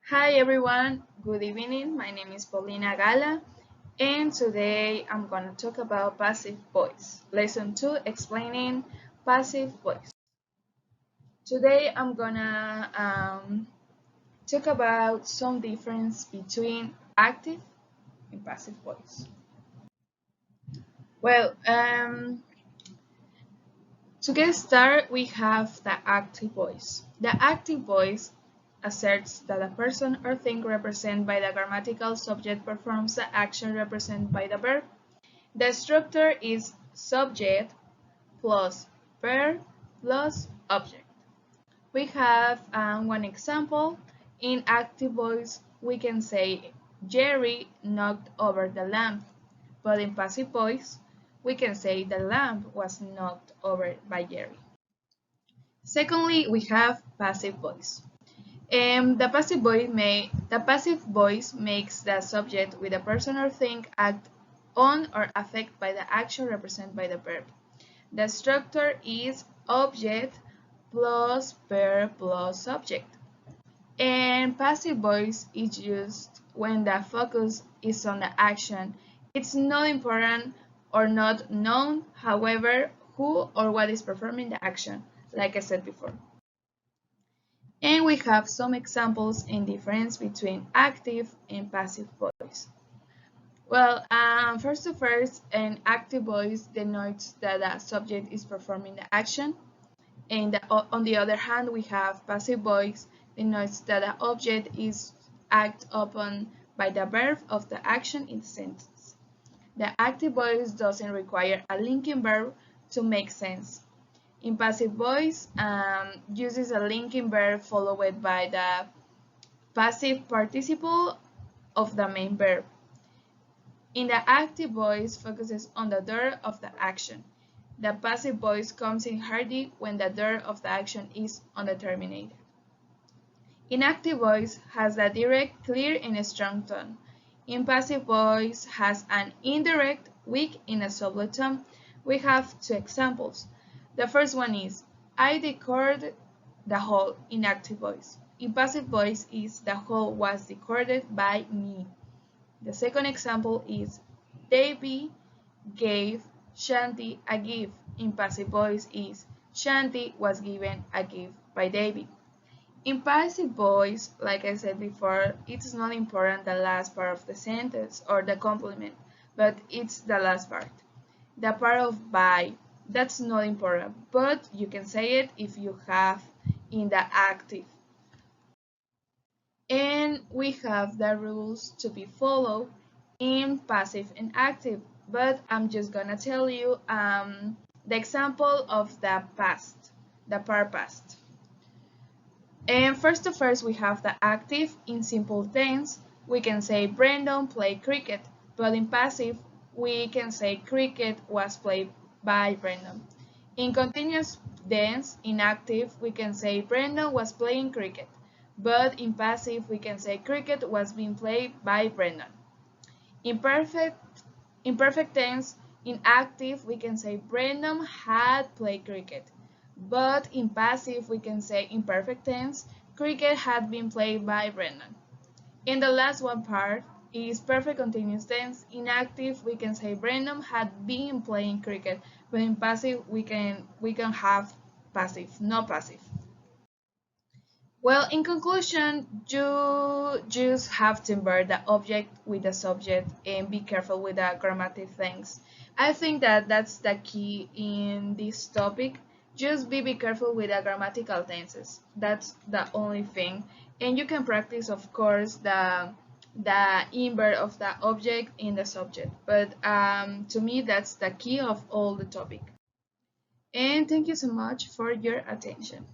Hi everyone, good evening. My name is Paulina Gala, and today I'm going to talk about passive voice. Lesson 2 explaining passive voice. Today I'm going to talk about some difference between active and passive voice. Well, to get started, we have the active voice. The active voice asserts that a person or thing represented by the grammatical subject performs the action represented by the verb. The structure is subject plus verb plus object. We have one example. In active voice, we can say Jerry knocked over the lamp, but in passive voice, we can say the lamp was knocked over by Jerry. Secondly, we have passive voice. The passive voice makes the subject with a person or thing act on or affect by the action represented by the verb. The structure is object plus verb plus subject. And passive voice is used when the focus is on the action. It's not important or not known, however, who or what is performing the action, like I said before. And we have some examples in difference between active and passive voice. Well, first, an active voice denotes that the subject is performing the action, and on the other hand, we have passive voice denotes that the object is acted upon by the verb of the action in the sentence. The active voice doesn't require a linking verb to make sense. In passive voice, uses a linking verb followed by the passive participle of the main verb. In the active voice, focuses on the door of the action. The passive voice comes in handy when the door of the action is undetermined. Inactive voice has a direct, clear, and strong tone. In passive voice has an indirect, weak, and a subtle tone. We have two examples. The first one is, I decored the hall in active voice. In passive voice is, the hall was decorated by me. The second example is, Davy gave Shanti a gift. In passive voice is, Shanti was given a gift by Davy. In passive voice, like I said before, it's not important the last part of the sentence or the complement, but it's the last part. The part of by, that's not important, but you can say it if you have in the active. And we have the rules to be followed in passive and active, but I'm just gonna tell you the example of the past, the part past. And first, we have the active. In simple tense, we can say Brandon played cricket, but in passive, we can say cricket was played by Brandon. In continuous tense, in active, we can say Brandon was playing cricket, but in passive, we can say cricket was being played by Brandon. In perfect tense, in active, we can say Brandon had played cricket, but in passive, we can say in perfect tense, cricket had been played by Brandon. And the last one part is perfect continuous tense. In active, we can say Brandon had been playing cricket, but in passive, we can have passive, not passive. Well, in conclusion, you just have to invert the object with the subject and be careful with the grammatic things. I think that that's the key in this topic. Just be careful with the grammatical tenses. That's the only thing. And you can practice, of course, the invert of the object in the subject. But to me, that's the key of all the topic. And thank you so much for your attention.